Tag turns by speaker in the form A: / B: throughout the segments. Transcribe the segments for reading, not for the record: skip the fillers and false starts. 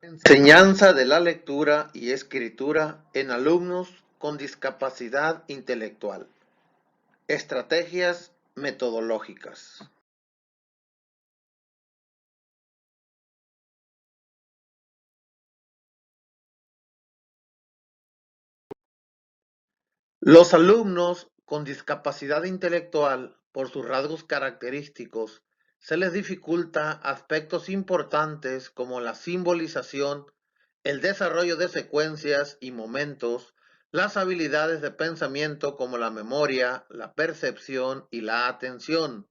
A: Enseñanza de la lectura y escritura en alumnos con discapacidad intelectual. Estrategias metodológicas. Los alumnos con discapacidad intelectual, por sus rasgos característicos, se les dificulta aspectos importantes como la simbolización, el desarrollo de secuencias y momentos, las habilidades de pensamiento como la memoria, la percepción y la atención.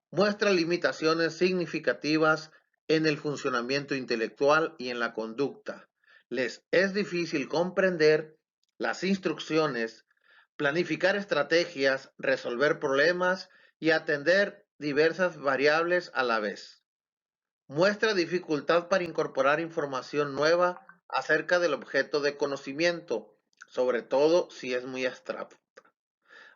A: Muestra limitaciones significativas en el funcionamiento intelectual y en la conducta. Les es difícil comprender las instrucciones, planificar estrategias, resolver problemas y atender diversas variables a la vez. Muestra dificultad para incorporar información nueva acerca del objeto de conocimiento, sobre todo si es muy abstracto.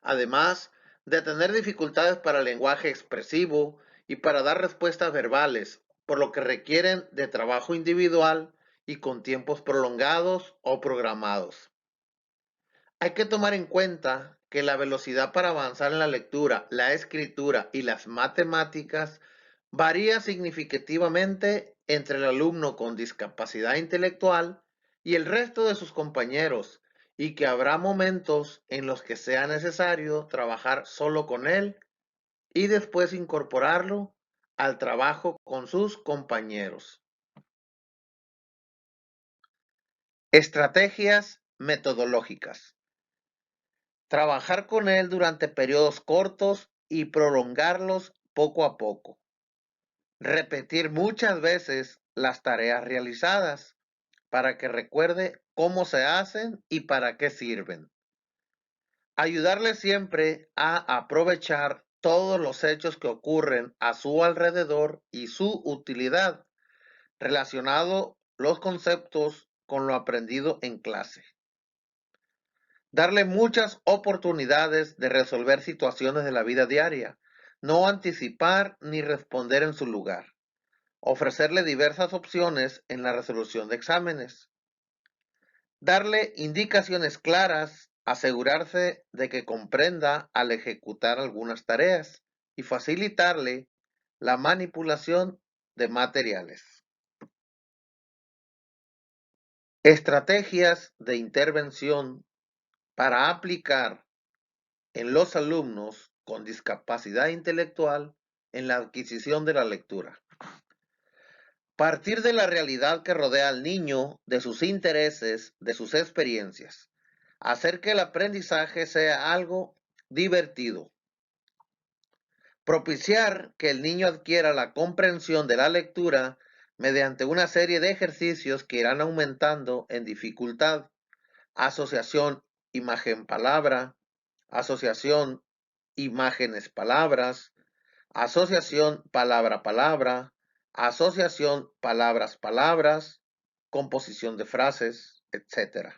A: Además de tener dificultades para el lenguaje expresivo y para dar respuestas verbales, por lo que requieren de trabajo individual y con tiempos prolongados o programados. Hay que tomar en cuenta que la velocidad para avanzar en la lectura, la escritura y las matemáticas varía significativamente entre el alumno con discapacidad intelectual y el resto de sus compañeros, y que habrá momentos en los que sea necesario trabajar solo con él y después incorporarlo al trabajo con sus compañeros. Estrategias metodológicas. Trabajar con él durante periodos cortos y prolongarlos poco a poco. Repetir muchas veces las tareas realizadas para que recuerde cómo se hacen y para qué sirven. Ayudarle siempre a aprovechar todos los hechos que ocurren a su alrededor y su utilidad, relacionado los conceptos con lo aprendido en clase. Darle muchas oportunidades de resolver situaciones de la vida diaria, no anticipar ni responder en su lugar. Ofrecerle diversas opciones en la resolución de exámenes. Darle indicaciones claras, asegurarse de que comprenda al ejecutar algunas tareas y facilitarle la manipulación de materiales. Estrategias de intervención para aplicar en los alumnos con discapacidad intelectual en la adquisición de la lectura. Partir de la realidad que rodea al niño, de sus intereses, de sus experiencias. Hacer que el aprendizaje sea algo divertido. Propiciar que el niño adquiera la comprensión de la lectura mediante una serie de ejercicios que irán aumentando en dificultad. Asociación imagen-palabra, asociación imágenes-palabras, asociación palabra-palabra, asociación palabras-palabras, composición de frases, etc.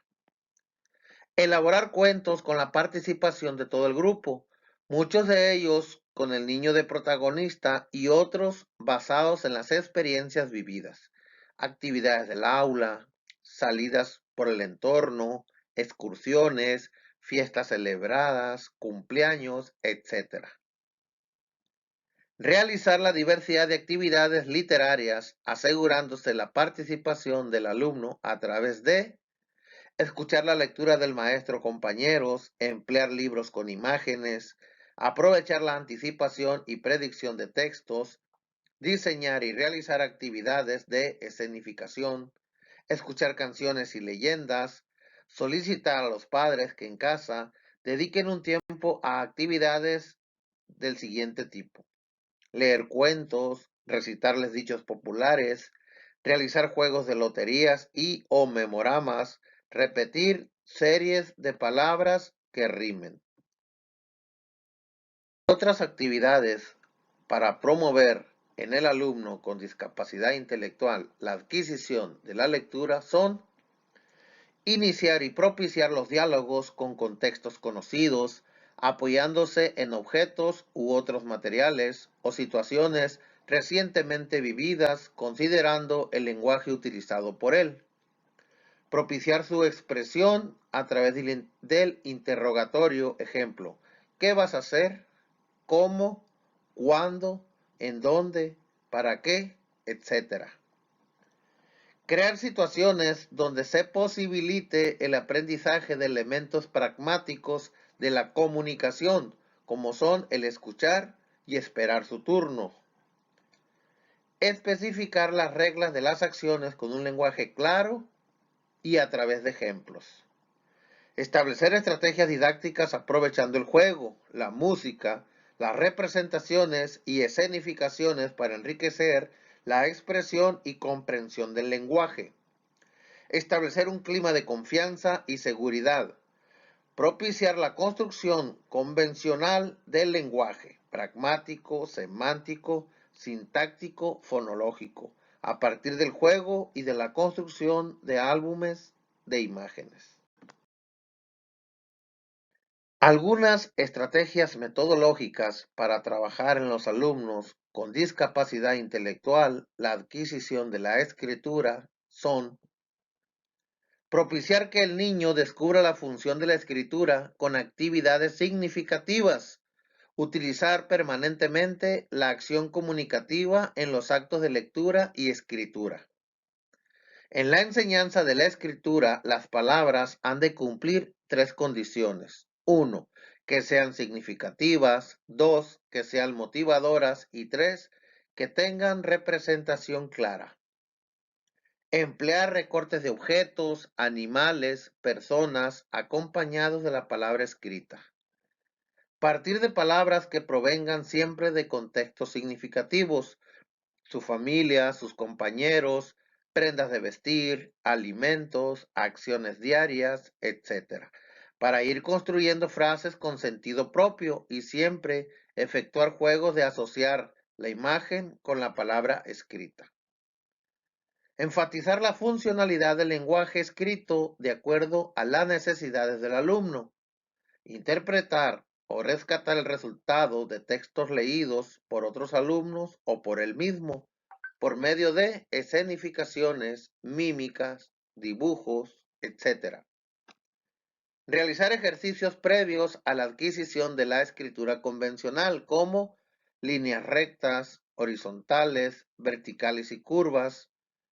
A: Elaborar cuentos con la participación de todo el grupo, muchos de ellos con el niño de protagonista y otros basados en las experiencias vividas, actividades del aula, salidas por el entorno, excursiones, fiestas celebradas, cumpleaños, etc. Realizar la diversidad de actividades literarias, asegurándose la participación del alumno a través de escuchar la lectura del maestro compañeros, emplear libros con imágenes, aprovechar la anticipación y predicción de textos, diseñar y realizar actividades de escenificación, escuchar canciones y leyendas, solicitar a los padres que en casa dediquen un tiempo a actividades del siguiente tipo: leer cuentos, recitarles dichos populares, realizar juegos de loterías y o memoramas, repetir series de palabras que rimen. Otras actividades para promover en el alumno con discapacidad intelectual la adquisición de la lectura son iniciar y propiciar los diálogos con contextos conocidos, apoyándose en objetos u otros materiales o situaciones recientemente vividas considerando el lenguaje utilizado por él. Propiciar su expresión a través del interrogatorio, ejemplo, ¿qué vas a hacer? ¿Cómo? ¿Cuándo? ¿En dónde? ¿Para qué? Etcétera. Crear situaciones donde se posibilite el aprendizaje de elementos pragmáticos de la comunicación, como son el escuchar y esperar su turno. Especificar las reglas de las acciones con un lenguaje claro y a través de ejemplos. Establecer estrategias didácticas aprovechando el juego, la música, las representaciones y escenificaciones para enriquecer la expresión y comprensión del lenguaje. Establecer un clima de confianza y seguridad. Propiciar la construcción convencional del lenguaje, pragmático, semántico, sintáctico, fonológico, a partir del juego y de la construcción de álbumes de imágenes. Algunas estrategias metodológicas para trabajar en los alumnos con discapacidad intelectual, la adquisición de la escritura, son propiciar que el niño descubra la función de la escritura con actividades significativas, utilizar permanentemente la acción comunicativa en los actos de lectura y escritura. En la enseñanza de la escritura, las palabras han de cumplir tres condiciones. 1. Que sean significativas. 2. Que sean motivadoras. Y 3. Que tengan representación clara. Emplear recortes de objetos, animales, personas, acompañados de la palabra escrita. Partir de palabras que provengan siempre de contextos significativos, su familia, sus compañeros, prendas de vestir, alimentos, acciones diarias, etc. Para ir construyendo frases con sentido propio y siempre efectuar juegos de asociar la imagen con la palabra escrita. Enfatizar la funcionalidad del lenguaje escrito de acuerdo a las necesidades del alumno. Interpretar o rescatar el resultado de textos leídos por otros alumnos o por él mismo por medio de escenificaciones, mímicas, dibujos, etc. Realizar ejercicios previos a la adquisición de la escritura convencional como líneas rectas, horizontales, verticales y curvas,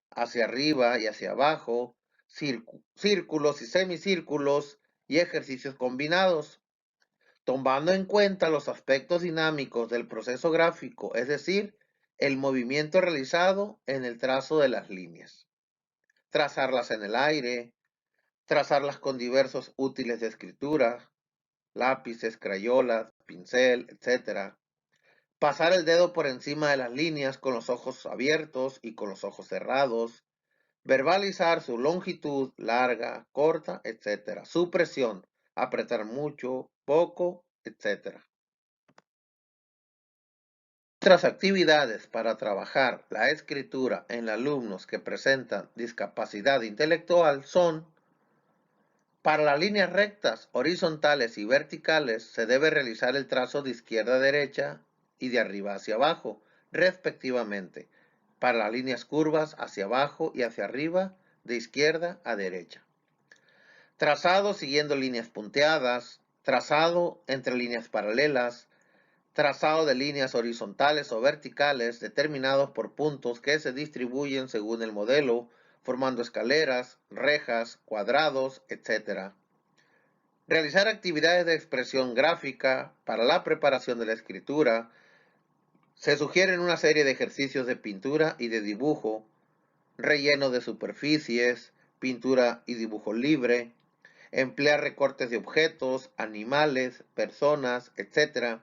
A: hacia arriba y hacia abajo, círculos y semicírculos y ejercicios combinados, tomando en cuenta los aspectos dinámicos del proceso gráfico, es decir, el movimiento realizado en el trazo de las líneas. Trazarlas en el aire, trazarlas con diversos útiles de escritura, lápices, crayolas, pincel, etc. Pasar el dedo por encima de las líneas con los ojos abiertos y con los ojos cerrados. Verbalizar su longitud, larga, corta, etc. Su presión, apretar mucho, poco, etc. Otras actividades para trabajar la escritura en alumnos que presentan discapacidad intelectual son: para las líneas rectas, horizontales y verticales se debe realizar el trazo de izquierda a derecha y de arriba hacia abajo, respectivamente. Para las líneas curvas, hacia abajo y hacia arriba, de izquierda a derecha. Trazado siguiendo líneas punteadas, trazado entre líneas paralelas, trazado de líneas horizontales o verticales determinados por puntos que se distribuyen según el modelo, formando escaleras, rejas, cuadrados, etc. Realizar actividades de expresión gráfica para la preparación de la escritura. Se sugieren una serie de ejercicios de pintura y de dibujo, relleno de superficies, pintura y dibujo libre, emplear recortes de objetos, animales, personas, etc.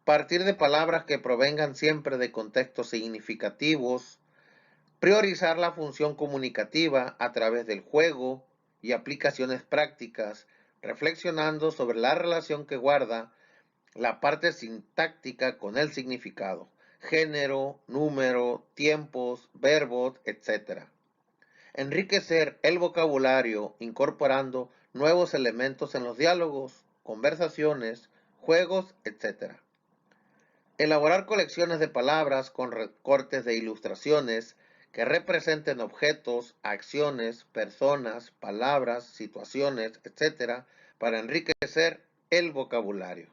A: Partir de palabras que provengan siempre de contextos significativos, priorizar la función comunicativa a través del juego y aplicaciones prácticas, reflexionando sobre la relación que guarda la parte sintáctica con el significado, género, número, tiempos, verbos, etc. Enriquecer el vocabulario incorporando nuevos elementos en los diálogos, conversaciones, juegos, etc. Elaborar colecciones de palabras con recortes de ilustraciones que representen objetos, acciones, personas, palabras, situaciones, etc., para enriquecer el vocabulario.